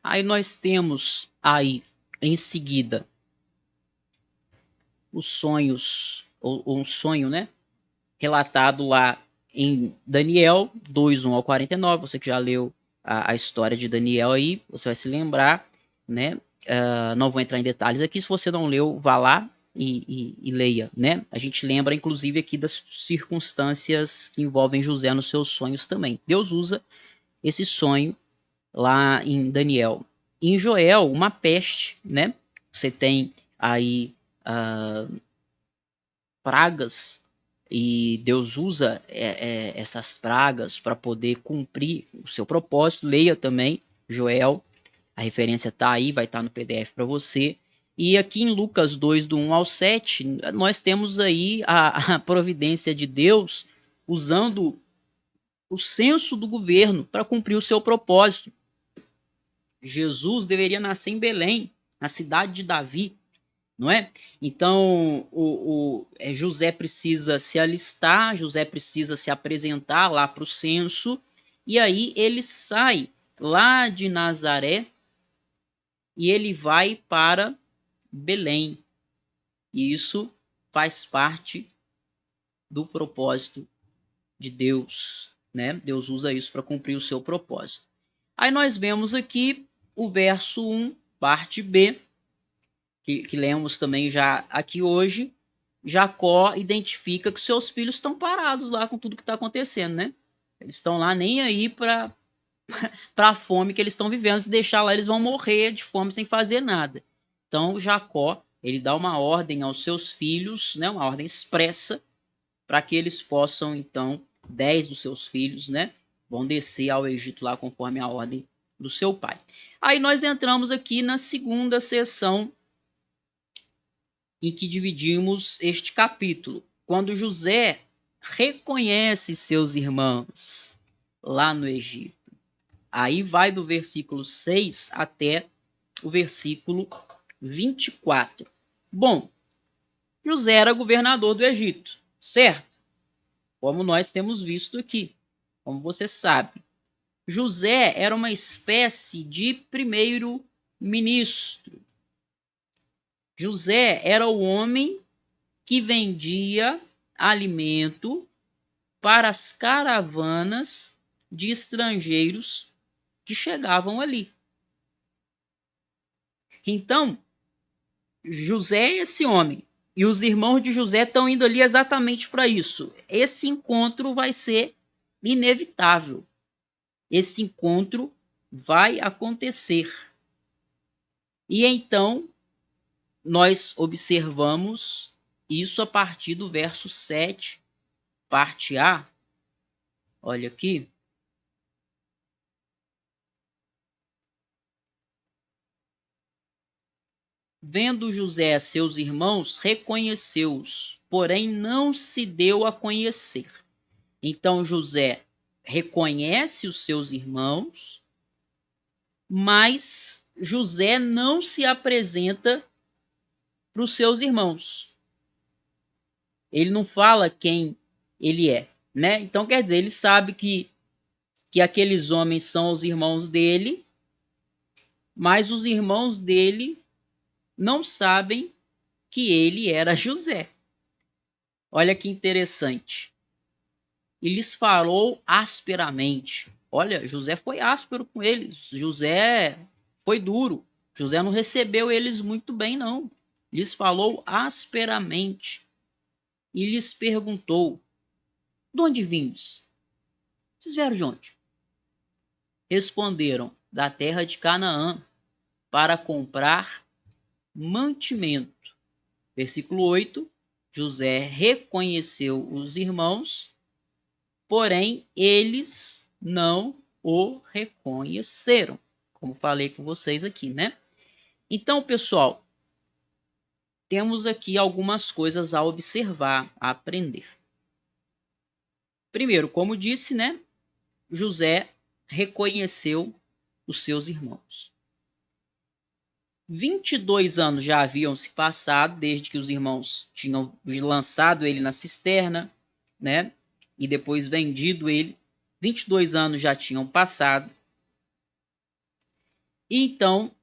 Aí nós temos aí, em seguida, os sonhos, ou um sonho, né? Relatado lá em Daniel 2:1 ao 49. Você que já leu a história de Daniel aí, você vai se lembrar, né? Não vou entrar em detalhes aqui. Se você não leu, vá lá e leia, né? A gente lembra, inclusive, aqui das circunstâncias que envolvem José nos seus sonhos também. Deus usa esse sonho lá em Daniel. Em Joel, uma peste, né? Você tem aí pragas e Deus usa essas pragas para poder cumprir o seu propósito. Leia também Joel, a referência está aí, vai estar no PDF para você. E aqui em Lucas 2, do 1 ao 7, nós temos aí a providência de Deus usando o senso do governo para cumprir o seu propósito. Jesus deveria nascer em Belém, na cidade de Davi, não é? Então, José precisa se alistar, José precisa se apresentar lá para o censo, e aí ele sai lá de Nazaré e ele vai para Belém. E isso faz parte do propósito de Deus, né? Deus usa isso para cumprir o seu propósito. Aí nós vemos aqui o verso 1, parte B, que lemos também já aqui hoje. Jacó identifica que seus filhos estão parados lá com tudo que está acontecendo, né? Eles estão lá nem aí para a fome que eles estão vivendo. Se deixar lá, eles vão morrer de fome sem fazer nada. Então, Jacó, ele dá uma ordem aos seus filhos, né? Uma ordem expressa, para que eles possam, então, 10 dos seus filhos, né? Vão descer ao Egito lá conforme a ordem do seu pai. Aí nós entramos aqui na segunda sessão em que dividimos este capítulo, quando José reconhece seus irmãos lá no Egito. Aí vai do versículo 6 até o versículo 24. Bom, José era governador do Egito, certo? Como nós temos visto aqui, como você sabe. José era uma espécie de primeiro-ministro. José era o homem que vendia alimento para as caravanas de estrangeiros que chegavam ali. Então, José é esse homem, e os irmãos de José estão indo ali exatamente para isso. Esse encontro vai ser inevitável. Esse encontro vai acontecer. E então, nós observamos isso a partir do verso 7, parte A. Olha aqui. Vendo José seus irmãos, reconheceu-os, porém não se deu a conhecer. Então José reconhece os seus irmãos, mas José não se apresenta para os seus irmãos. Ele não fala quem ele é, né? Então quer dizer, ele sabe que aqueles homens são os irmãos dele, mas os irmãos dele não sabem que ele era José. Olha que interessante. E lhes falou asperamente. Olha, José foi áspero com eles. José foi duro. José não recebeu eles muito bem, não. Lhes falou asperamente. E lhes perguntou: de onde vindes? Vocês vieram de onde? Responderam: da terra de Canaã, para comprar mantimento. Versículo 8. José reconheceu os irmãos, porém eles não o reconheceram, como falei com vocês aqui, né? Então, pessoal, temos aqui algumas coisas a observar, a aprender. Primeiro, como disse, né? José reconheceu os seus irmãos. 22 anos já haviam se passado desde que os irmãos tinham lançado ele na cisterna, né? E depois vendido ele. 22 anos já tinham passado. Então,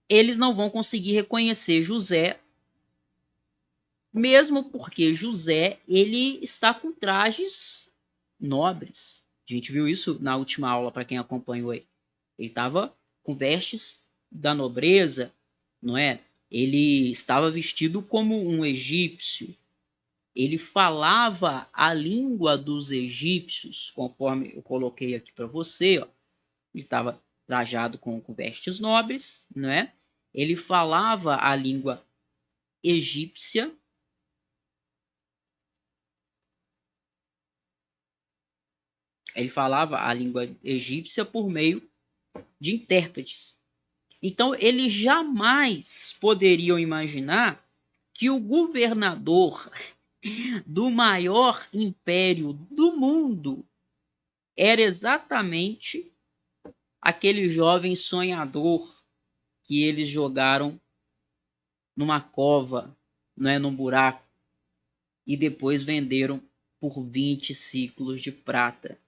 eles não vão conseguir reconhecer José, mesmo porque José ele está com trajes nobres. A gente viu isso na última aula para quem acompanhou aí. Ele estava com vestes da nobreza, não é? Ele estava vestido como um egípcio. Ele falava a língua dos egípcios, conforme eu coloquei aqui para você. Ó. Ele estava trajado com vestes nobres, não é? Ele falava a língua egípcia. Ele falava a língua egípcia por meio de intérpretes. Então, eles jamais poderiam imaginar que o governador do maior império do mundo era exatamente aquele jovem sonhador que eles jogaram numa cova, né, num buraco, e depois venderam por 20 ciclos de prata.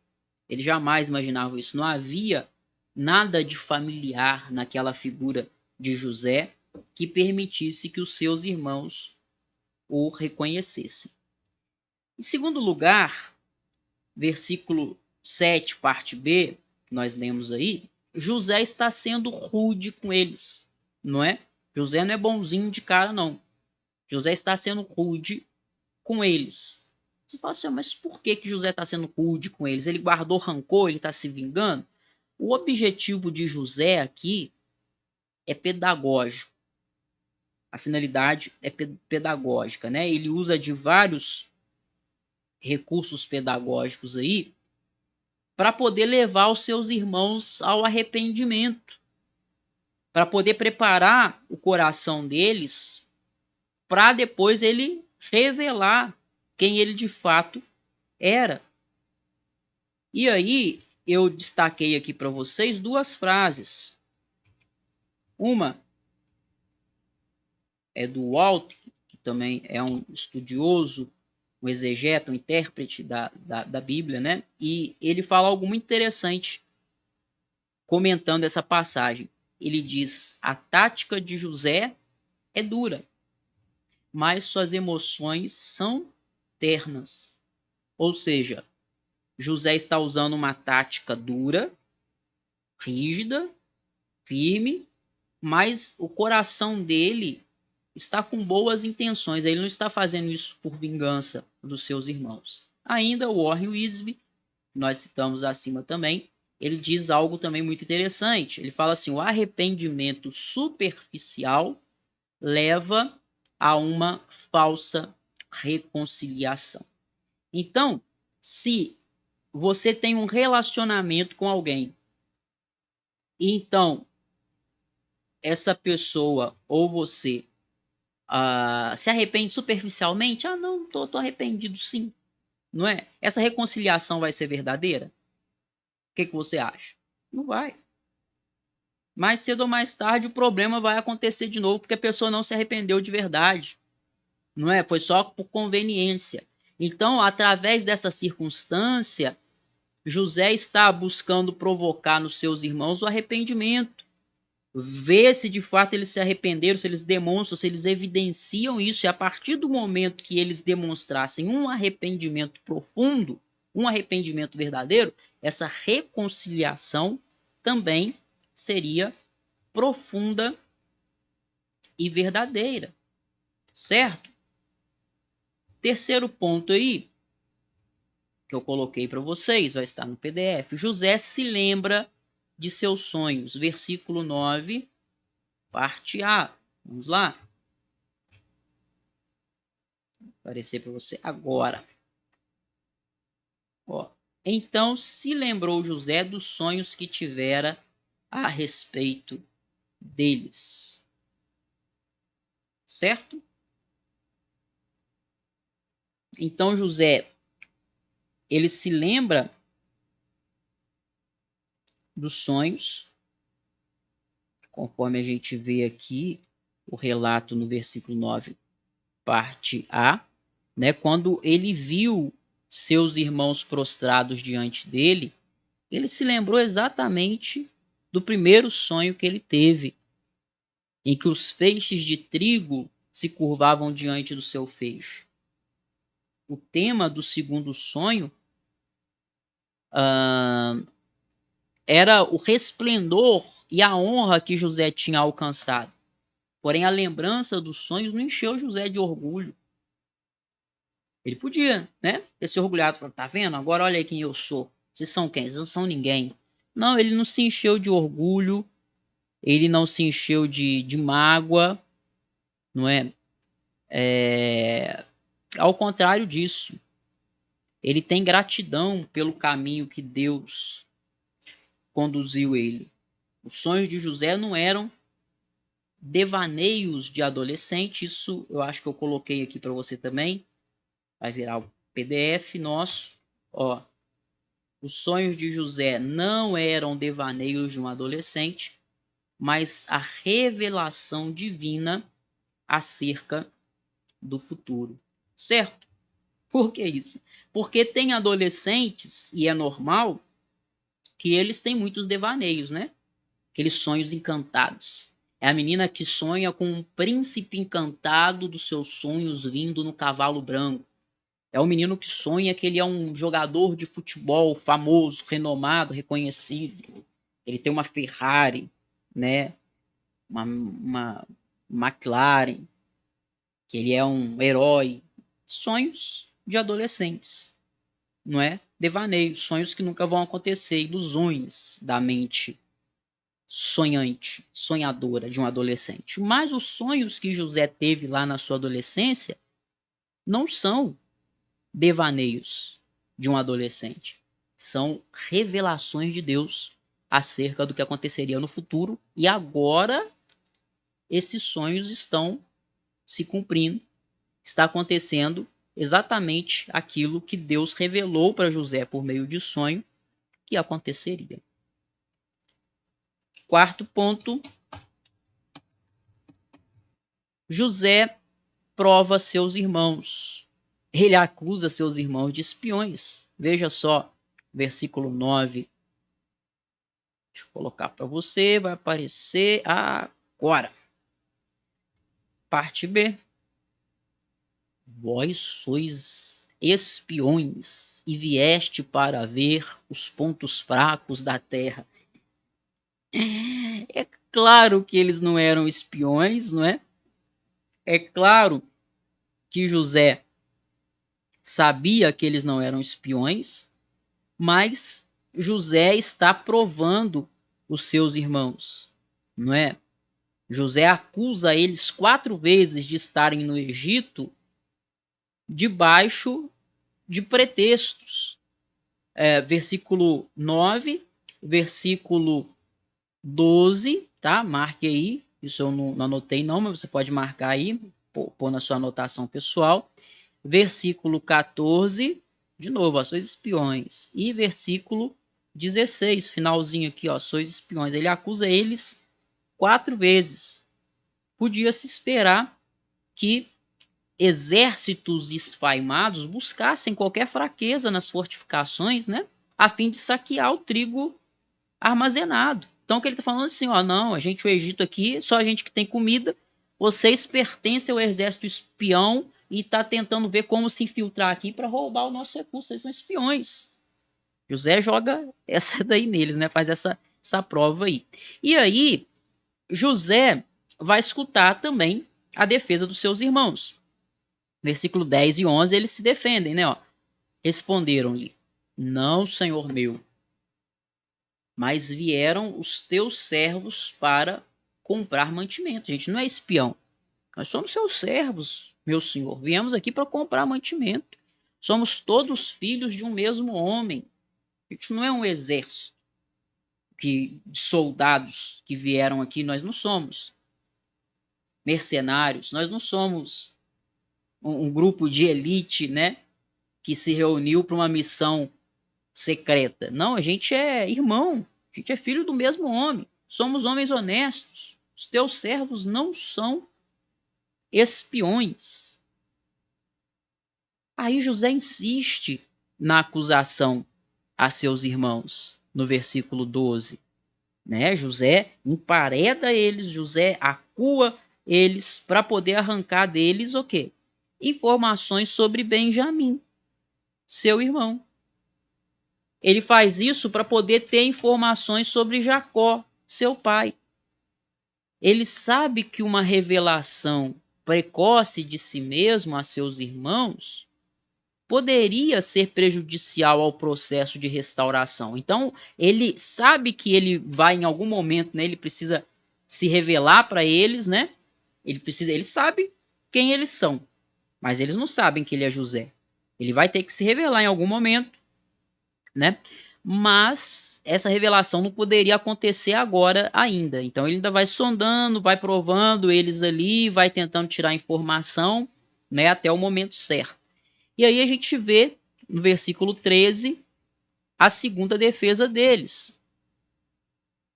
Eles jamais imaginavam isso. Não havia nada de familiar naquela figura de José que permitisse que os seus irmãos o reconhecessem. Em segundo lugar, versículo 7, parte B, que nós lemos aí, José está sendo rude com eles, não é? José não é bonzinho de cara, não. José está sendo rude com eles. Você fala assim, mas por que José está sendo rude com eles? Ele guardou rancor, ele está se vingando? O objetivo de José aqui é pedagógico. A finalidade é pedagógica, né? Ele usa de vários recursos pedagógicos aí para poder levar os seus irmãos ao arrependimento, para poder preparar o coração deles para depois ele revelar quem ele de fato era. E aí eu destaquei aqui para vocês duas frases. Uma é do Walt, que também é um estudioso, um exegeta, um intérprete da Bíblia, né? E ele fala algo muito interessante comentando essa passagem. Ele diz: a tática de José é dura, mas suas emoções são ternas. Ou seja, José está usando uma tática dura, rígida, firme, mas o coração dele está com boas intenções. Ele não está fazendo isso por vingança dos seus irmãos. Ainda o Warren Wiersbe, nós citamos acima também, ele diz algo também muito interessante. Ele fala assim: o arrependimento superficial leva a uma falsa reconciliação. Então, se você tem um relacionamento com alguém, e então essa pessoa ou você se arrepende superficialmente, não, tô arrependido sim, não é? Essa reconciliação vai ser verdadeira? O que você acha? Não vai. Mais cedo ou mais tarde o problema vai acontecer de novo, porque a pessoa não se arrependeu de verdade, não é? Foi só por conveniência. Então, através dessa circunstância, José está buscando provocar nos seus irmãos o arrependimento. Ver se de fato eles se arrependeram, se eles demonstram, se eles evidenciam isso, e a partir do momento que eles demonstrassem um arrependimento profundo, um arrependimento verdadeiro, essa reconciliação também seria profunda e verdadeira, certo? Terceiro ponto aí, que eu coloquei para vocês, vai estar no PDF. José se lembra de seus sonhos, versículo 9, parte A. Vamos lá? Vai aparecer para você agora. Ó. Então se lembrou José dos sonhos que tivera a respeito deles. Certo? Então José, ele se lembra dos sonhos, conforme a gente vê aqui o relato no versículo 9, parte A, né? Quando ele viu seus irmãos prostrados diante dele, ele se lembrou exatamente do primeiro sonho que ele teve, em que os feixes de trigo se curvavam diante do seu feixe. O tema do segundo sonho era o resplendor e a honra que José tinha alcançado. Porém, a lembrança dos sonhos não encheu José de orgulho. Ele podia, né, ter se orgulhado, falar, tá vendo? Agora olha aí quem eu sou. Vocês são quem? Vocês não são ninguém. Não, ele não se encheu de orgulho, ele não se encheu de mágoa, não é? Ao contrário disso, ele tem gratidão pelo caminho que Deus conduziu ele. Os sonhos de José não eram devaneios de adolescente, isso eu acho que eu coloquei aqui para você também, vai virar o PDF nosso, ó. Os sonhos de José não eram devaneios de um adolescente, mas a revelação divina acerca do futuro. Certo? Por que isso? Porque tem adolescentes, e é normal, que eles têm muitos devaneios, né? Aqueles sonhos encantados. É a menina que sonha com um príncipe encantado dos seus sonhos vindo no cavalo branco. É o menino que sonha que ele é um jogador de futebol famoso, renomado, reconhecido. Ele tem uma Ferrari, né? Uma McLaren, que ele é um herói. Sonhos de adolescentes, não é? Devaneios, sonhos que nunca vão acontecer, ilusões da mente sonhante, sonhadora de um adolescente. Mas os sonhos que José teve lá na sua adolescência não são devaneios de um adolescente. São revelações de Deus acerca do que aconteceria no futuro. E agora esses sonhos estão se cumprindo. Está acontecendo exatamente aquilo que Deus revelou para José por meio de sonho que aconteceria. Quarto ponto. José prova seus irmãos. Ele acusa seus irmãos de espiões. Veja só, versículo 9. Deixa eu colocar para você, vai aparecer agora. Parte B. Vós sois espiões e vieste para ver os pontos fracos da terra. É claro que eles não eram espiões, não é? É claro que José sabia que eles não eram espiões, mas José está provando os seus irmãos, não é? José acusa eles 4 vezes de estarem no Egito debaixo de pretextos. Versículo 9, versículo 12, tá? Marque aí, isso eu não anotei não, mas você pode marcar aí, pôr na sua anotação pessoal. Versículo 14, de novo, ó, sois espiões. E versículo 16, finalzinho aqui, ó, sois espiões. Ele acusa eles 4 vezes. Podia se esperar que exércitos esfaimados buscassem qualquer fraqueza nas fortificações, né, a fim de saquear o trigo armazenado. Então, o que ele está falando assim, ó, não, o Egito aqui, só a gente que tem comida, vocês pertencem ao exército espião e está tentando ver como se infiltrar aqui para roubar o nosso recurso, vocês são espiões. José joga essa daí neles, né, faz essa prova aí. E aí, José vai escutar também a defesa dos seus irmãos. Versículo 10 e 11, eles se defendem, né, ó. Responderam-lhe, não, senhor meu, mas vieram os teus servos para comprar mantimento. A gente não é espião. Nós somos seus servos, meu senhor. Viemos aqui para comprar mantimento. Somos todos filhos de um mesmo homem. A gente não é um exército de soldados que vieram aqui. Nós não somos mercenários. Nós não somos um grupo de elite, né, que se reuniu para uma missão secreta. Não, a gente é irmão. A gente é filho do mesmo homem. Somos homens honestos. Os teus servos não são espiões. Aí José insiste na acusação a seus irmãos, no versículo 12. né? José empareda eles, José acua eles para poder arrancar deles o quê? Informações sobre Benjamim, seu irmão. Ele faz isso para poder ter informações sobre Jacó, seu pai. Ele sabe que uma revelação precoce de si mesmo a seus irmãos poderia ser prejudicial ao processo de restauração. Então, ele sabe que ele vai em algum momento, né, ele precisa se revelar para eles, né? Ele sabe quem eles são, mas eles não sabem que ele é José. Ele vai ter que se revelar em algum momento, né? Mas essa revelação não poderia acontecer agora ainda. Então ele ainda vai sondando, vai provando eles ali, vai tentando tirar informação, né, até o momento certo. E aí a gente vê no versículo 13 a segunda defesa deles.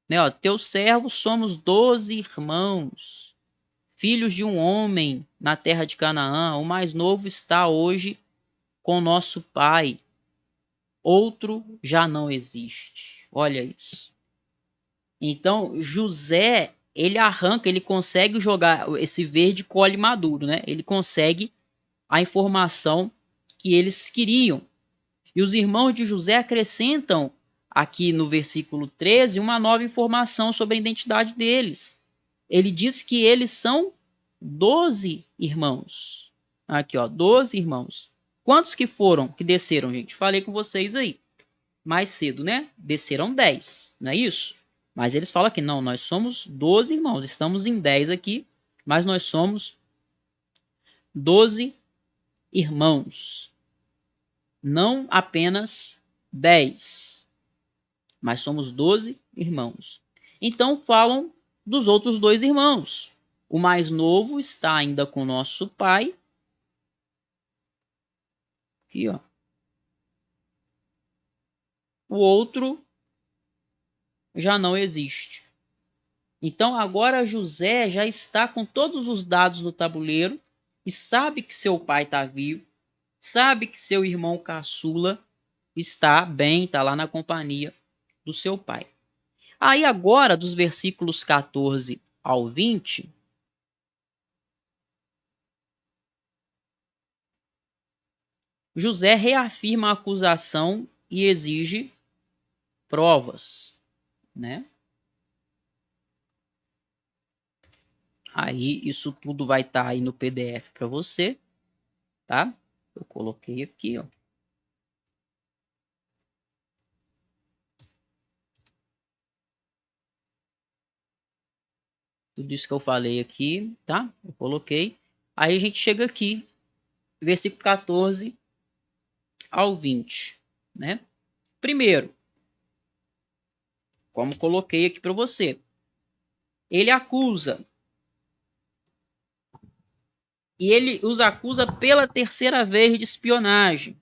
Né, ó, teus servos somos 12 irmãos, filhos de um homem na terra de Canaã. O mais novo está hoje com nosso pai. Outro já não existe. Olha isso. Então, José, ele arranca, ele consegue jogar esse verde colhe maduro, né? Ele consegue a informação que eles queriam. E os irmãos de José acrescentam aqui no versículo 13 uma nova informação sobre a identidade deles. Ele diz que eles são 12 irmãos. Aqui, ó, 12 irmãos. Quantos que foram, que desceram, gente? Falei com vocês aí mais cedo, né? Desceram 10, não é isso? Mas eles falam que não, nós somos 12 irmãos, estamos em 10 aqui, mas nós somos 12 irmãos. Não apenas 10, mas somos 12 irmãos. Então falam dos outros dois irmãos. O mais novo está ainda com nosso pai. Aqui, ó. O outro já não existe. Então agora José já está com todos os dados do tabuleiro e sabe que seu pai está vivo, sabe que seu irmão caçula está bem, está lá na companhia do seu pai. Aí agora, dos versículos 14 ao 20, José reafirma a acusação e exige provas, né? Aí isso tudo vai estar aí no PDF para você, tá? Eu coloquei aqui, ó. Tudo isso que eu falei aqui, tá? Eu coloquei. Aí a gente chega aqui, versículo 14 ao 20, né? Primeiro, como coloquei aqui para você, ele acusa. E ele os acusa pela terceira vez de espionagem,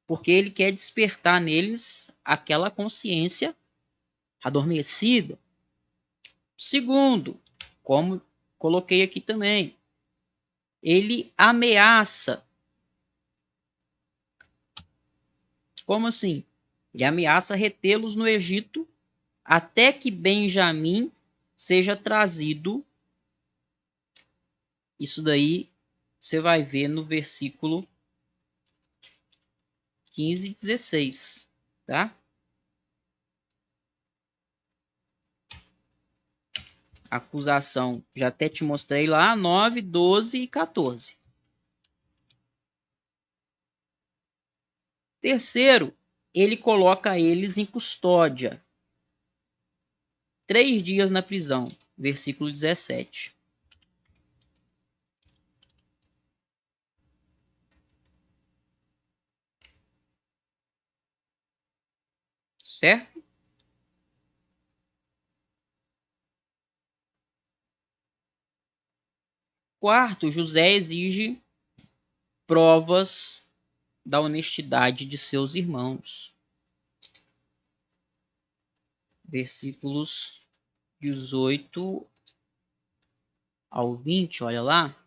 porque ele quer despertar neles aquela consciência adormecida. Segundo, como coloquei aqui também, ele ameaça. Como assim? Ele ameaça retê-los no Egito até que Benjamim seja trazido. Isso daí você vai ver no versículo 15 e 16, tá? A acusação, já até te mostrei lá, 9, 12 e 14. Terceiro, ele coloca eles em custódia. 3 dias na prisão, versículo 17. Certo? Quarto, José exige provas da honestidade de seus irmãos. Versículos 18 ao 20, olha lá.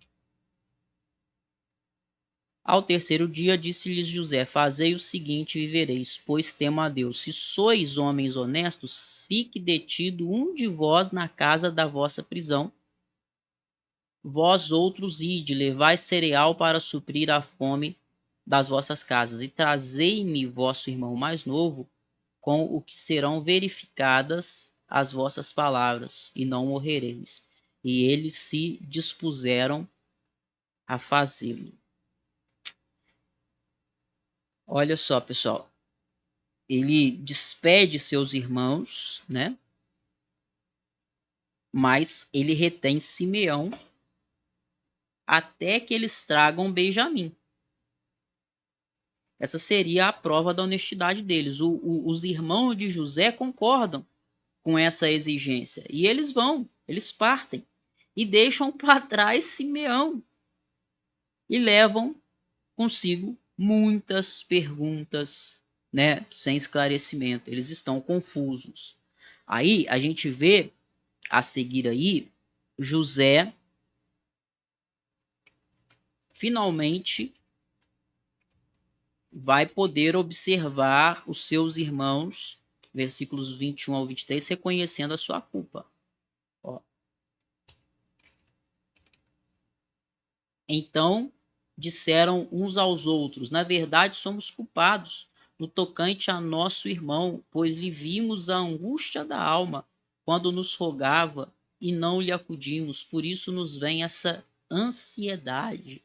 Ao terceiro dia disse-lhes José: Fazei o seguinte e vivereis, pois temo a Deus. Se sois homens honestos, fique detido um de vós na casa da vossa prisão. Vós outros ide, levai cereal para suprir a fome das vossas casas, e trazei-me vosso irmão mais novo, com o que serão verificadas as vossas palavras, e não morrereis. E eles se dispuseram a fazê-lo. Olha só, pessoal. Ele despede seus irmãos, né? Mas ele retém Simeão até que eles tragam Benjamim. Essa seria a prova da honestidade deles. Os irmãos de José concordam com essa exigência. E eles vão, eles partem. E deixam para trás Simeão. E levam consigo muitas perguntas, né, sem esclarecimento. Eles estão confusos. Aí a gente vê a seguir aí José finalmente vai poder observar os seus irmãos, versículos 21 ao 23, reconhecendo a sua culpa. Ó. Então disseram uns aos outros: na verdade, somos culpados no tocante a nosso irmão, pois lhe vimos a angústia da alma quando nos rogava e não lhe acudimos. Por isso nos vem essa ansiedade.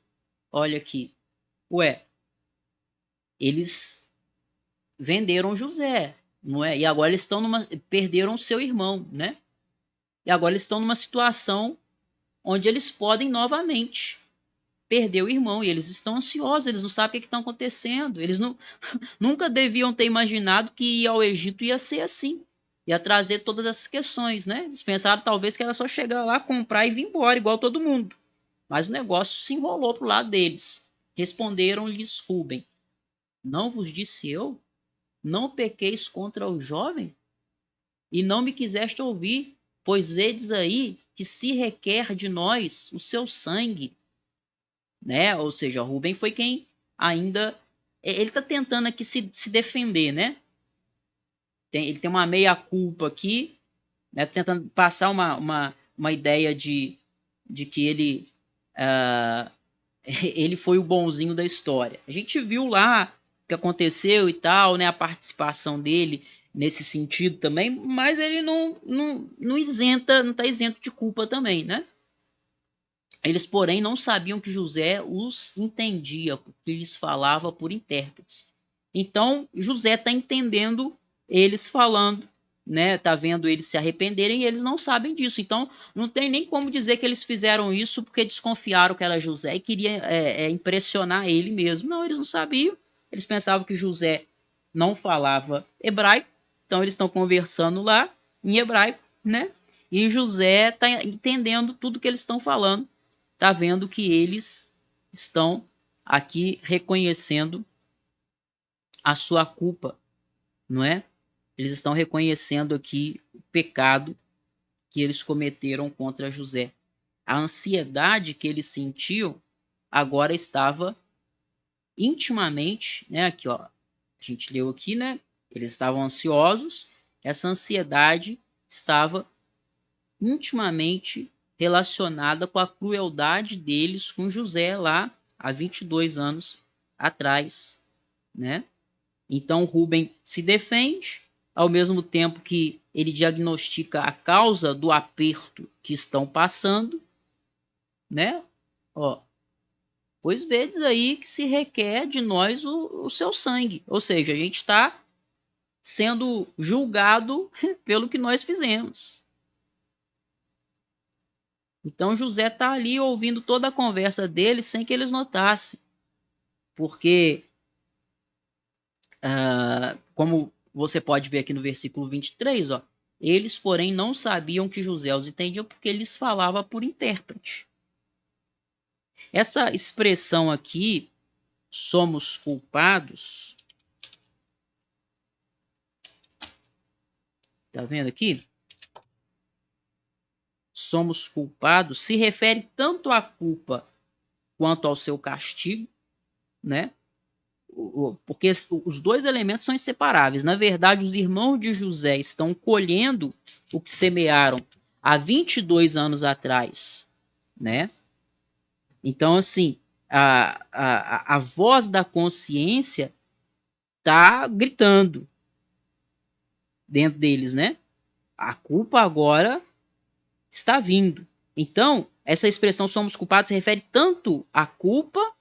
Olha aqui. Ué, eles venderam José, não é? E agora eles estão perderam seu irmão, né? E agora eles estão numa situação onde eles podem novamente perder o irmão e eles estão ansiosos, eles não sabem o que está acontecendo, eles não, nunca deviam ter imaginado que ir ao Egito ia ser assim, ia trazer todas essas questões, né? Eles pensaram talvez que era só chegar lá, comprar e vir embora, igual todo mundo. Mas o negócio se enrolou para o lado deles. Responderam-lhes Rubem: não vos disse eu? Não pequeis contra o jovem? E não me quiseste ouvir, pois vedes aí que se requer de nós o seu sangue, né? Ou seja, Rubem foi quem ainda ele está tentando aqui se defender, né? Ele tem uma meia culpa aqui, né? Tentando passar uma ideia de que ele ele foi o bonzinho da história. A gente viu lá o que aconteceu e tal, né? A participação dele nesse sentido também, mas ele não isenta, não está isento de culpa também, né? Eles, porém, não sabiam que José os entendia, porque lhes falava por intérpretes. Então, José está entendendo eles falando, né? Está vendo eles se arrependerem e eles não sabem disso. Então, não tem nem como dizer que eles fizeram isso porque desconfiaram que era José e queria impressionar ele mesmo. Não, eles não sabiam. Eles pensavam que José não falava hebraico, então eles estão conversando lá em hebraico, né? E José está entendendo tudo que eles estão falando, está vendo que eles estão aqui reconhecendo a sua culpa, não é? Eles estão reconhecendo aqui o pecado que eles cometeram contra José. A ansiedade que eles sentiam agora estava intimamente, né? Aqui, ó, a gente leu aqui, né? Eles estavam ansiosos. Essa ansiedade estava intimamente relacionada com a crueldade deles com José lá há 22 anos atrás, né? Então Rubem se defende, ao mesmo tempo que ele diagnostica a causa do aperto que estão passando, né? Ó, pois vedes aí que se requer de nós o seu sangue, ou seja, a gente está sendo julgado pelo que nós fizemos. Então José está ali ouvindo toda a conversa deles sem que eles notassem, porque como você pode ver aqui no versículo 23, ó, eles, porém, não sabiam que José os entendia porque eles falava por intérprete. Essa expressão aqui, somos culpados, tá vendo aqui? Somos culpados se refere tanto à culpa quanto ao seu castigo, né? Porque os dois elementos são inseparáveis. Na verdade, os irmãos de José estão colhendo o que semearam há 22 anos atrás, né? Então, assim, a voz da consciência está gritando dentro deles, né? A culpa agora está vindo. Então, essa expressão somos culpados se refere tanto à culpa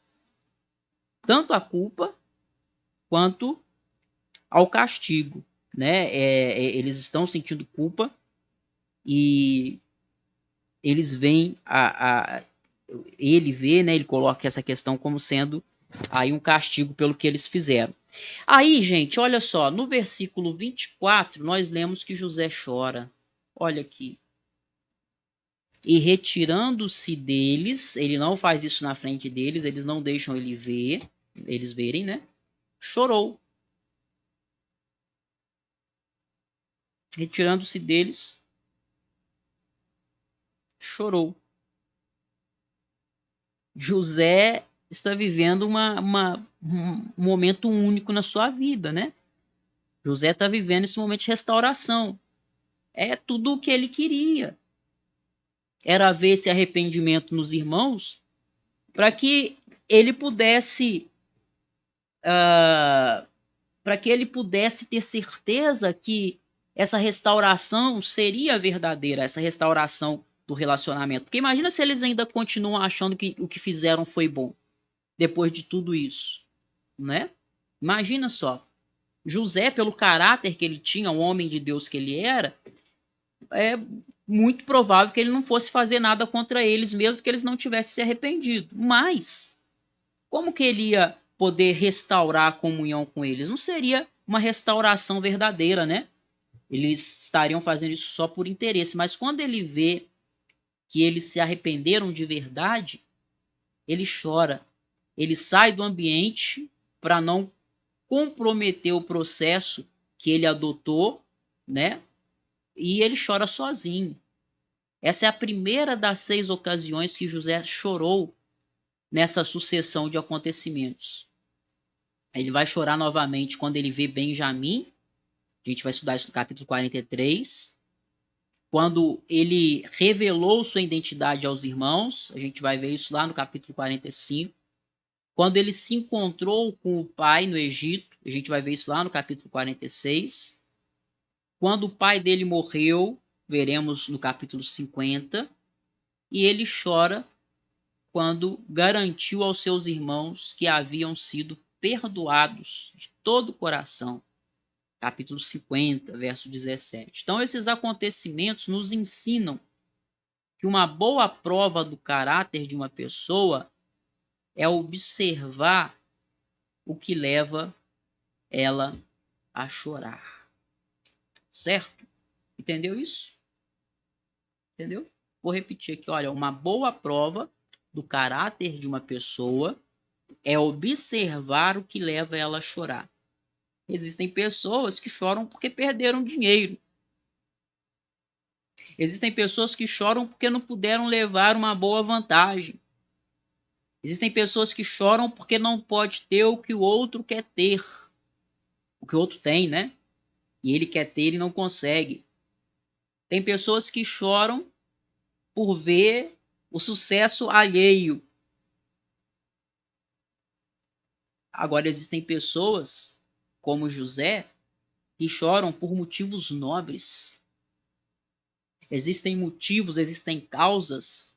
quanto ao castigo, né? Eles estão sentindo culpa e eles veem ele vê, né? Ele coloca essa questão como sendo aí um castigo pelo que eles fizeram. Aí, gente, olha só, no versículo 24, nós lemos que José chora. Olha aqui. E retirando-se deles, ele não faz isso na frente deles, eles não deixam eles verem, né? Chorou. Retirando-se deles, chorou. José está vivendo um momento único na sua vida, né? José está vivendo esse momento de restauração. É tudo o que ele queria. Era ver esse arrependimento nos irmãos para que ele pudesse para que ele pudesse ter certeza que essa restauração seria verdadeira, essa restauração do relacionamento. Porque imagina se eles ainda continuam achando que o que fizeram foi bom depois de tudo isso, né? Imagina só, José, pelo caráter que ele tinha, o homem de Deus que ele era, é muito provável que ele não fosse fazer nada contra eles, mesmo que eles não tivessem se arrependido. Mas, como que ele ia poder restaurar a comunhão com eles? Não seria uma restauração verdadeira, né? Eles estariam fazendo isso só por interesse. Mas quando ele vê que eles se arrependeram de verdade, ele chora. Ele sai do ambiente para não comprometer o processo que ele adotou, né? E ele chora sozinho. Essa é a primeira das 6 ocasiões que José chorou nessa sucessão de acontecimentos. Ele vai chorar novamente quando ele vê Benjamim. A gente vai estudar isso no capítulo 43. Quando ele revelou sua identidade aos irmãos, a gente vai ver isso lá no capítulo 45. Quando ele se encontrou com o pai no Egito, a gente vai ver isso lá no capítulo 46. Quando o pai dele morreu, veremos no capítulo 50. E ele chora quando garantiu aos seus irmãos que haviam sido perdoados de todo o coração. Capítulo 50, verso 17. Então, esses acontecimentos nos ensinam que uma boa prova do caráter de uma pessoa é observar o que leva ela a chorar. Certo? Entendeu isso? Entendeu? Vou repetir aqui, olha, uma boa prova do caráter de uma pessoa é observar o que leva ela a chorar. Existem pessoas que choram porque perderam dinheiro. Existem pessoas que choram porque não puderam levar uma boa vantagem. Existem pessoas que choram porque não pode ter o que o outro quer ter. O que o outro tem, né? E ele quer ter e não consegue. Tem pessoas que choram por ver o sucesso alheio. Agora, existem pessoas, como José, que choram por motivos nobres. Existem motivos, existem causas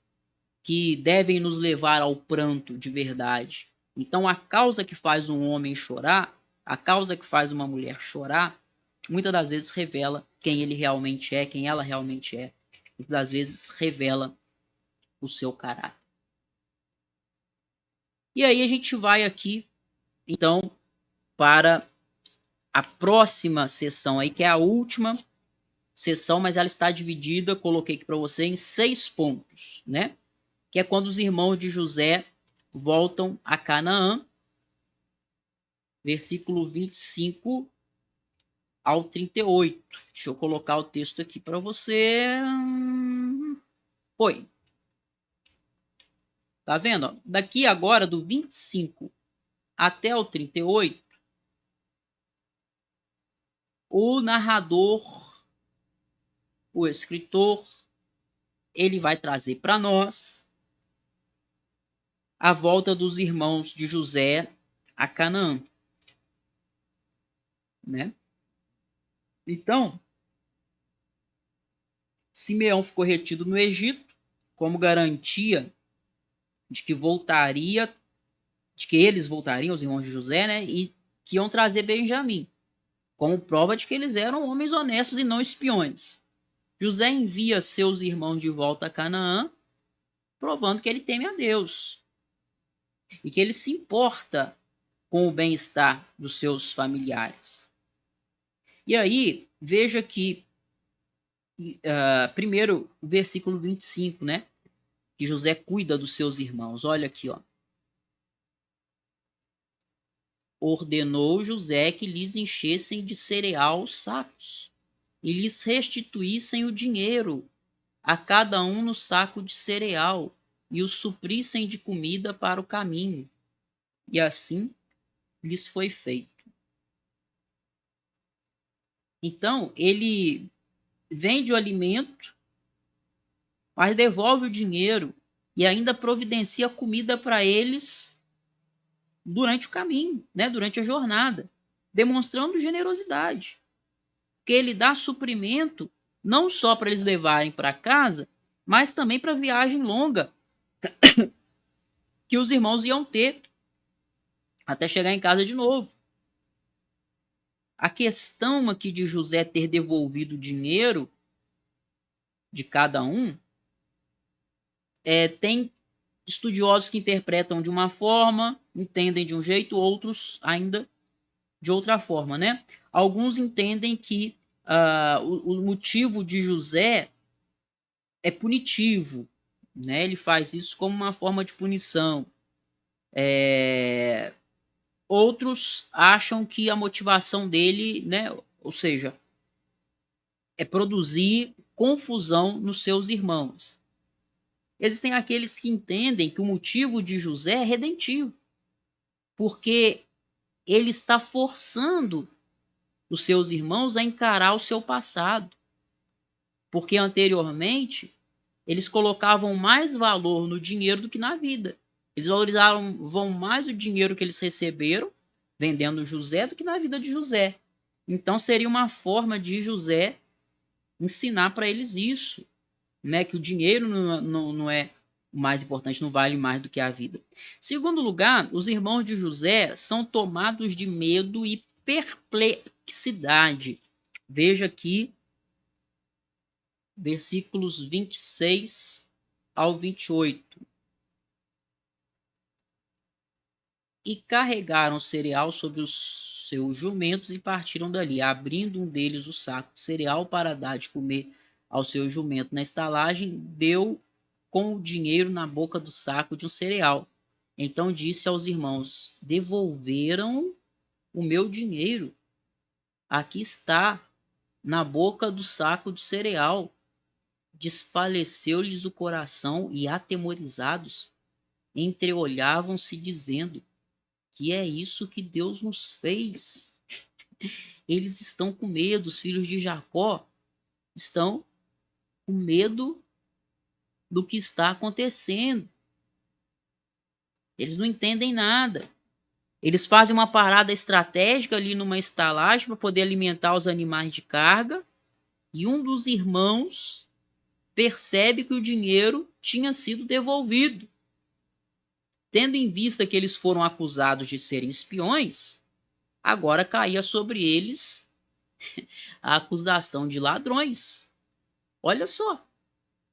que devem nos levar ao pranto de verdade. Então, a causa que faz um homem chorar, a causa que faz uma mulher chorar, muitas das vezes revela quem ele realmente é, quem ela realmente é. Muitas das vezes revela o seu caráter. E aí a gente vai aqui, então, para a próxima sessão aí, que é a última sessão, mas ela está dividida, coloquei aqui para você, em 6 pontos, né? Que é quando os irmãos de José voltam a Canaã, versículo 25 ao 38. Deixa eu colocar o texto aqui para você. Foi. Tá vendo? Daqui agora, do 25 até o 38, o narrador, o escritor, ele vai trazer para nós a volta dos irmãos de José a Canaã, né? Então, Simeão ficou retido no Egito como garantia de que voltaria, de que eles voltariam, os irmãos de José, né? E que iam trazer Benjamim, como prova de que eles eram homens honestos e não espiões. José envia seus irmãos de volta a Canaã, provando que ele teme a Deus e que ele se importa com o bem-estar dos seus familiares. E aí, veja que, primeiro, o versículo 25, né? Que José cuida dos seus irmãos. Olha aqui, ó. Ordenou José que lhes enchessem de cereal os sacos e lhes restituíssem o dinheiro, a cada um no saco de cereal, e os suprissem de comida para o caminho. E assim lhes foi feito. Então, ele vende o alimento, mas devolve o dinheiro e ainda providencia comida para eles durante o caminho, né? Durante a jornada, demonstrando generosidade. Que ele dá suprimento não só para eles levarem para casa, mas também para a viagem longa que os irmãos iam ter até chegar em casa de novo. A questão aqui de José ter devolvido o dinheiro de cada um, tem estudiosos que interpretam de uma forma, entendem de um jeito, outros ainda de outra forma, né? Alguns entendem que o motivo de José é punitivo, né? Ele faz isso como uma forma de punição. Outros acham que a motivação dele, né? Ou seja, é produzir confusão nos seus irmãos. Existem aqueles que entendem que o motivo de José é redentivo, porque ele está forçando os seus irmãos a encarar o seu passado, porque anteriormente eles colocavam mais valor no dinheiro do que na vida. Eles valorizavam mais o dinheiro que eles receberam vendendo José do que na vida de José. Então seria uma forma de José ensinar para eles isso, né? Que o dinheiro não é o mais importante, não vale mais do que a vida. Segundo lugar, os irmãos de José são tomados de medo e perplexidade. Veja aqui, versículos 26 ao 28. E carregaram o cereal sobre os seus jumentos e partiram dali, abrindo um deles o saco de cereal para dar de comer ao seu jumento na estalagem, deu com o dinheiro na boca do saco de um cereal. Então disse aos irmãos: devolveram o meu dinheiro. Aqui está, na boca do saco de cereal. Desfaleceu-lhes o coração e, atemorizados, entreolhavam-se, dizendo: que é isso que Deus nos fez? Eles estão com medo, os filhos de Jacó estão com medo do que está acontecendo. Eles não entendem nada. Eles fazem uma parada estratégica ali numa estalagem para poder alimentar os animais de carga, e um dos irmãos percebe que o dinheiro tinha sido devolvido. Tendo em vista que eles foram acusados de serem espiões, agora caía sobre eles a acusação de ladrões. Olha só.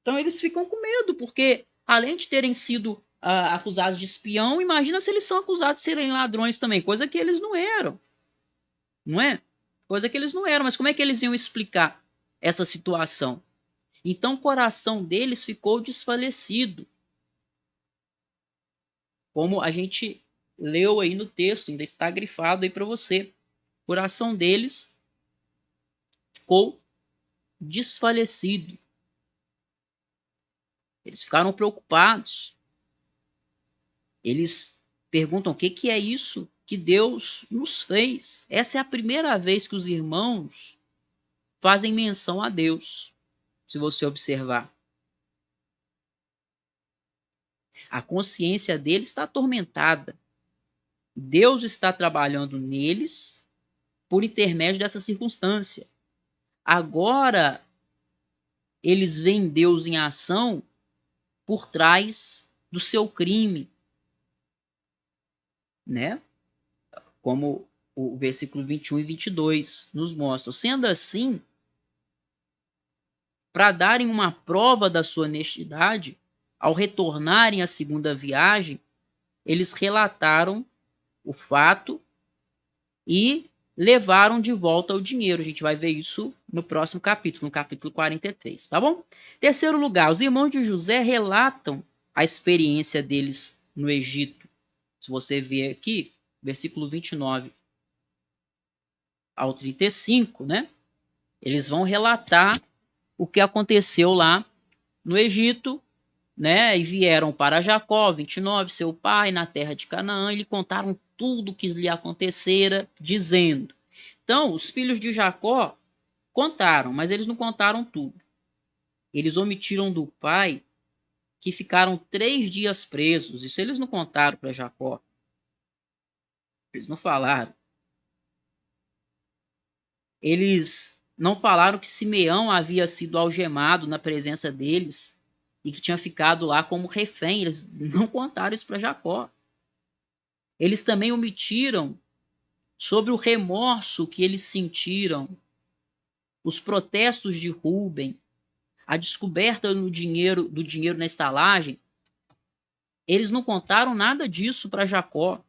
Então eles ficam com medo, porque além de terem sido acusados de espião, imagina se eles são acusados de serem ladrões também, coisa que eles não eram. Não é? Coisa que eles não eram, mas como é que eles iam explicar essa situação? Então o coração deles ficou desfalecido. Como a gente leu aí no texto, ainda está grifado aí para você. O coração deles ficou desfalecido. Eles ficaram preocupados. Eles perguntam: o que é isso? que Deus nos fez. Essa é a primeira vez que os irmãos fazem menção a Deus, se você observar. A consciência deles está atormentada. Deus está trabalhando neles por intermédio dessa circunstância. Agora, eles veem Deus em ação por trás do seu crime, né? Como o versículo 21 e 22 nos mostram. Sendo assim, para darem uma prova da sua honestidade, ao retornarem à segunda viagem, eles relataram o fato e levaram de volta o dinheiro. A gente vai ver isso no próximo capítulo, no capítulo 43, tá bom? Terceiro lugar, os irmãos de José relatam a experiência deles no Egito. Se você ver aqui, versículo 29 ao 35, né? Eles vão relatar o que aconteceu lá no Egito, né? E vieram para Jacó, 29, seu pai, na terra de Canaã, e lhe contaram tudo o que lhe acontecera, dizendo. Então, os filhos de Jacó contaram, mas eles não contaram tudo. Eles omitiram do pai que ficaram 3 dias presos. Isso eles não contaram para Jacó. Eles não falaram. Eles não falaram que Simeão havia sido algemado na presença deles e que tinha ficado lá como refém. Eles não contaram isso para Jacó. Eles também omitiram sobre o remorso que eles sentiram, os protestos de Rúben, a descoberta do dinheiro na estalagem. Eles não contaram nada disso para Jacó.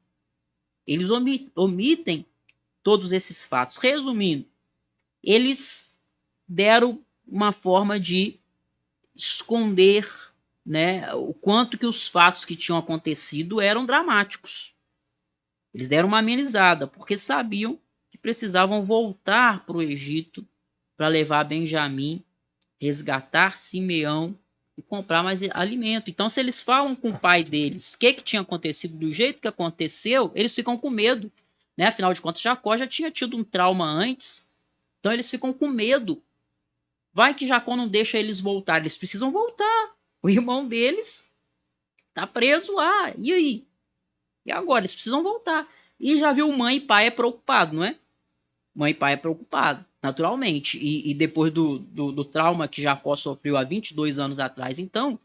Eles omitem todos esses fatos. Resumindo, eles deram uma forma de esconder, né, o quanto que os fatos que tinham acontecido eram dramáticos. Eles deram uma amenizada, porque sabiam que precisavam voltar para o Egito para levar Benjamim, resgatar Simeão e comprar mais alimento. Então, se eles falam com o pai deles o que tinha acontecido do jeito que aconteceu, eles ficam com medo, né? Afinal de contas, Jacó já tinha tido um trauma antes, então eles ficam com medo. Vai que Jacó não deixa eles voltar, eles precisam voltar. O irmão deles está preso lá, e aí? E agora? Eles precisam voltar. E já viu, mãe e pai é preocupado, não é? Mãe e pai é preocupado, naturalmente. E depois do trauma que Jacó sofreu há 22 anos atrás, então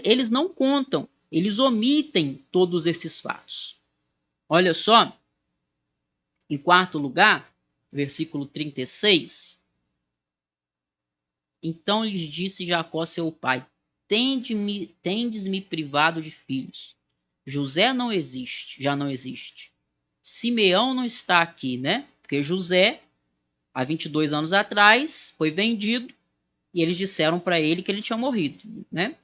eles não contam, eles omitem todos esses fatos. Olha só, em quarto lugar, versículo 36. Então lhes disse Jacó seu pai, tendes-me privado de filhos. José não existe, já não existe. Simeão não está aqui, né? Porque José, há 22 anos atrás, foi vendido e eles disseram para ele que ele tinha morrido, né?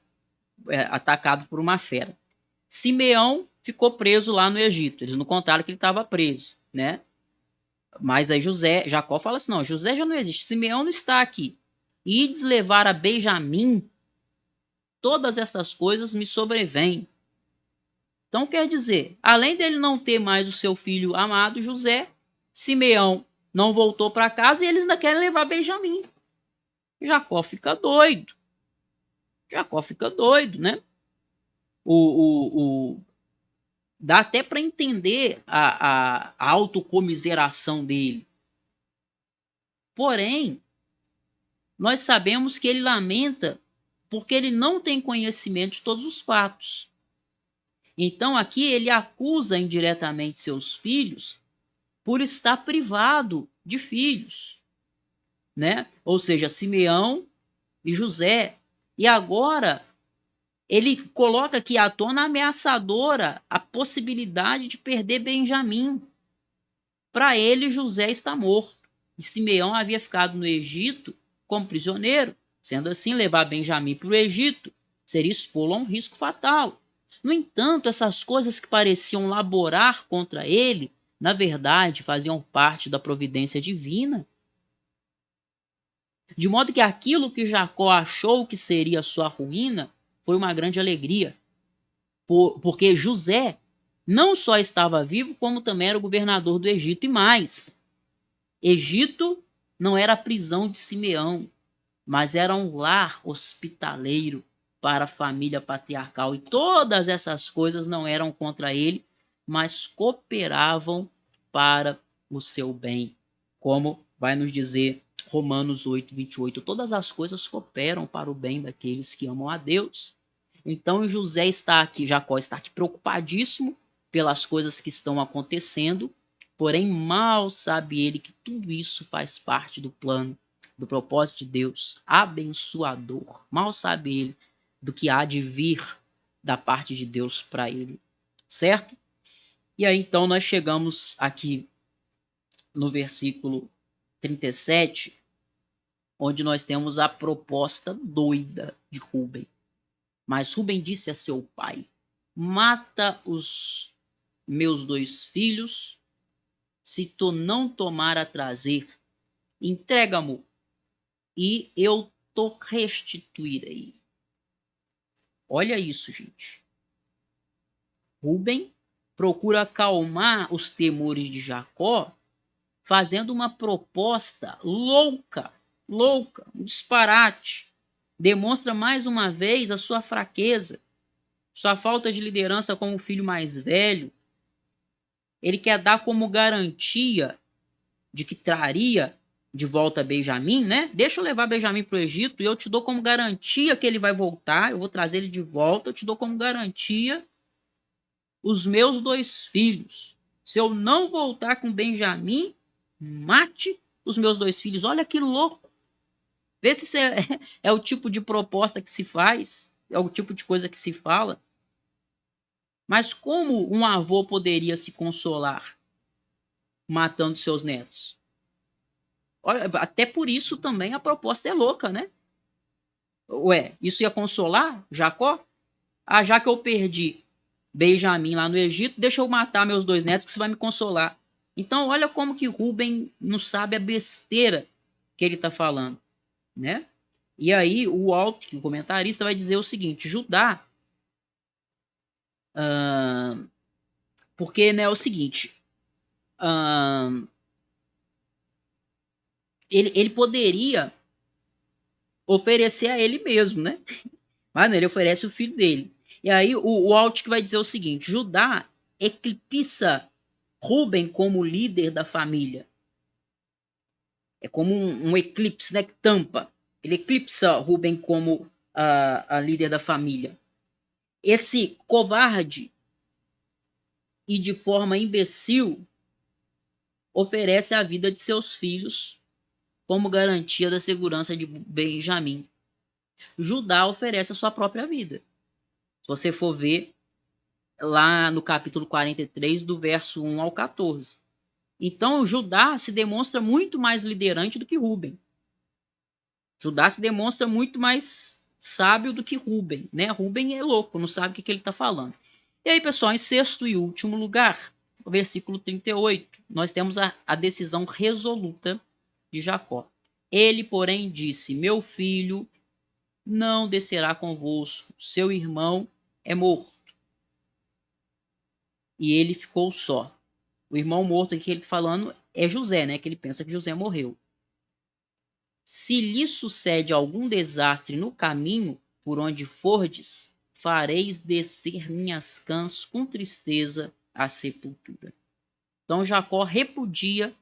Atacado por uma fera. Simeão ficou preso lá no Egito. Eles não contaram que ele estava preso, né? Mas aí Jacó fala assim, não, José já não existe, Simeão não está aqui. Ides levar a Benjamim, todas essas coisas me sobrevêm. Então quer dizer, além dele não ter mais o seu filho amado, José, Simeão não voltou para casa e eles ainda querem levar Benjamim. Jacó fica doido. Jacó fica doido, né? Dá até para entender a autocomiseração dele. Porém, nós sabemos que ele lamenta porque ele não tem conhecimento de todos os fatos. Então aqui ele acusa indiretamente seus filhos por estar privado de filhos, né? Ou seja, Simeão e José. E agora ele coloca aqui à tona ameaçadora a possibilidade de perder Benjamim. Para ele, José está morto. E Simeão havia ficado no Egito como prisioneiro. Sendo assim, levar Benjamim para o Egito seria expô-lo a um risco fatal. No entanto, essas coisas que pareciam laborar contra ele, na verdade, faziam parte da providência divina. De modo que aquilo que Jacó achou que seria sua ruína foi uma grande alegria. Porque José não só estava vivo, como também era o governador do Egito. E mais, Egito não era a prisão de Simeão, mas era um lar hospitaleiro para a família patriarcal. E todas essas coisas não eram contra ele, mas cooperavam para o seu bem. Como vai nos dizer Romanos 8, 28. Todas as coisas cooperam para o bem daqueles que amam a Deus. Então José está aqui, Jacó está aqui preocupadíssimo pelas coisas que estão acontecendo, porém mal sabe ele que tudo isso faz parte do plano, do propósito de Deus, abençoador. Mal sabe ele do que há de vir da parte de Deus para ele, certo? E aí então nós chegamos aqui no versículo 37, onde nós temos a proposta doida de Rubem. Mas Rubem disse a seu pai: mata os meus 2 filhos, se tu não tomar a trazer, entrega-mo, e eu te restituirei. Olha isso, gente. Rubem procura acalmar os temores de Jacó, fazendo uma proposta louca, um disparate. Demonstra mais uma vez a sua fraqueza, sua falta de liderança como filho mais velho. Ele quer dar como garantia de que traria de volta Benjamim, né? Deixa eu levar Benjamim para o Egito e eu te dou como garantia que ele vai voltar, eu vou trazer ele de volta, eu te dou como garantia os meus 2 filhos. Se eu não voltar com Benjamim, mate os meus 2 filhos. Olha que louco. Vê se isso é o tipo de proposta que se faz, é o tipo de coisa que se fala. Mas como um avô poderia se consolar matando seus netos? Olha, até por isso também a proposta é louca, né? Ué, isso ia consolar Jacó? Ah, já que eu perdi Benjamim lá no Egito, deixa eu matar meus 2 netos que isso vai me consolar. Então, olha como que Rubem não sabe a besteira que ele está falando, né? E aí o Walt, o comentarista, vai dizer o seguinte: Judá, porque né, é o seguinte, ele poderia oferecer a ele mesmo, né? Mas não, ele oferece o filho dele. E aí o Walt que vai dizer o seguinte: Judá eclipsa Rubem como líder da família. É como um eclipse, né, que tampa. Ele eclipsa Rubem como a líder da família. Esse covarde e de forma imbecil oferece a vida de seus filhos como garantia da segurança de Benjamim. Judá oferece a sua própria vida. Se você for ver lá no capítulo 43, do verso 1 ao 14. Então, Judá se demonstra muito mais liderante do que Rubem. Judá se demonstra muito mais sábio do que Rubem, né? Rubem é louco, não sabe o que ele está falando. E aí, pessoal, em sexto e último lugar, o versículo 38, nós temos a decisão resoluta de Jacó. Ele, porém, disse: meu filho não descerá convosco, seu irmão é morto. E ele ficou só. O irmão morto que ele está falando é José, né? Que ele pensa que José morreu. Se lhe sucede algum desastre no caminho por onde fordes, fareis descer minhas cãs com tristeza à sepultura. Então Jacó repudia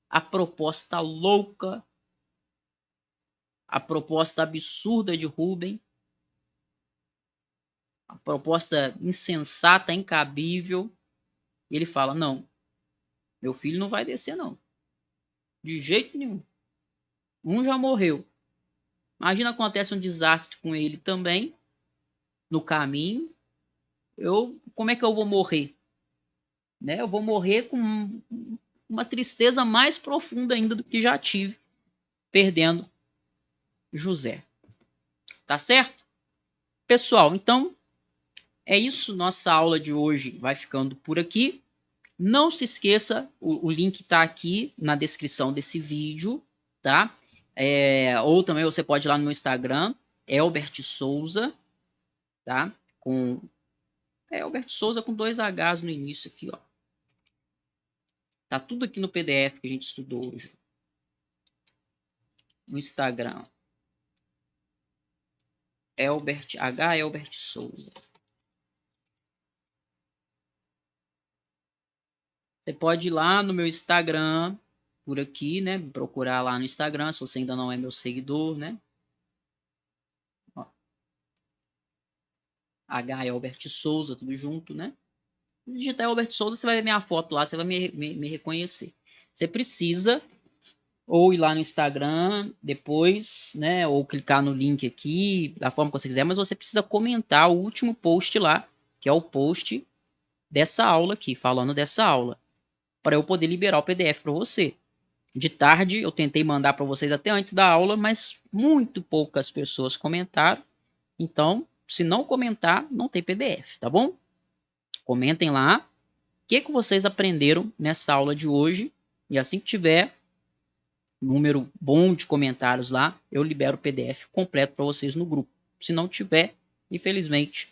a proposta louca, a proposta absurda de Rubem, a proposta insensata, incabível. E ele fala: não, meu filho não vai descer não, de jeito nenhum. Um já morreu. Imagina acontece um desastre com ele também no caminho. Como é que eu vou morrer? Né? Eu vou morrer com uma tristeza mais profunda ainda do que já tive perdendo José. Tá certo? Pessoal, então é isso. Nossa aula de hoje vai ficando por aqui. Não se esqueça, o link está aqui na descrição desse vídeo, tá? Ou também você pode ir lá no meu Instagram, Elbert Souza, tá? Com É Elbert Souza com 2 Hs no início aqui, ó. Tá tudo aqui no PDF que a gente estudou hoje. No Instagram. Elbert Souza. Você pode ir lá no meu Instagram, por aqui, né? Procurar lá no Instagram, se você ainda não é meu seguidor, né? Ó, Elbert Souza, tudo junto, né? Se digitar Elbert Souza, você vai ver minha foto lá, você vai me reconhecer. Você precisa ou ir lá no Instagram depois, né? Ou clicar no link aqui, da forma que você quiser, mas você precisa comentar o último post lá, que é o post dessa aula aqui, falando dessa aula, para eu poder liberar o PDF para você. De tarde eu tentei mandar para vocês até antes da aula, mas muito poucas pessoas comentaram. Então, se não comentar, não tem PDF, tá bom? Comentem lá o que vocês aprenderam nessa aula de hoje. E assim que tiver número bom de comentários lá, eu libero o PDF completo para vocês no grupo. Se não tiver, infelizmente,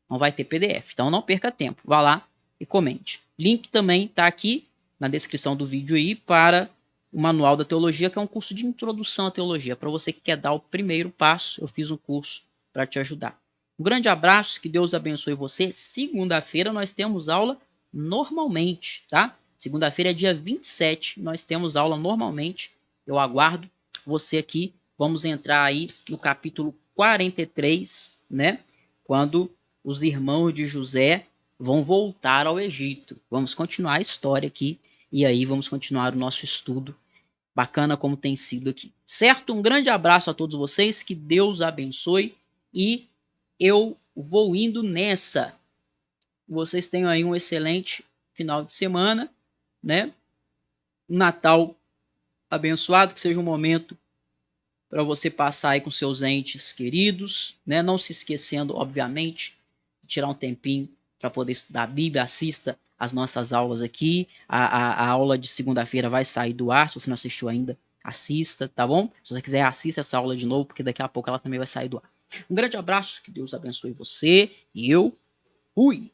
não vai ter PDF. Então não perca tempo. Vá lá e comente. Link também está aqui na descrição do vídeo aí para o Manual da Teologia, que é um curso de introdução à teologia. Para você que quer dar o primeiro passo, eu fiz um curso para te ajudar. Um grande abraço, que Deus abençoe você. Segunda-feira nós temos aula normalmente, tá? Segunda-feira é dia 27, nós temos aula normalmente. Eu aguardo você aqui. Vamos entrar aí no capítulo 43, né? Quando os irmãos de José vão voltar ao Egito. Vamos continuar a história aqui e aí vamos continuar o nosso estudo. Bacana como tem sido aqui. Certo? Um grande abraço a todos vocês, que Deus abençoe e eu vou indo nessa. Vocês tenham aí um excelente final de semana, né? Um Natal abençoado, que seja um momento para você passar aí com seus entes queridos, né? Não se esquecendo, obviamente, de tirar um tempinho para poder estudar a Bíblia. Assista as nossas aulas aqui. A aula de segunda-feira vai sair do ar. Se você não assistiu ainda, assista, tá bom? Se você quiser, assista essa aula de novo, porque daqui a pouco ela também vai sair do ar. Um grande abraço, que Deus abençoe você e eu fui!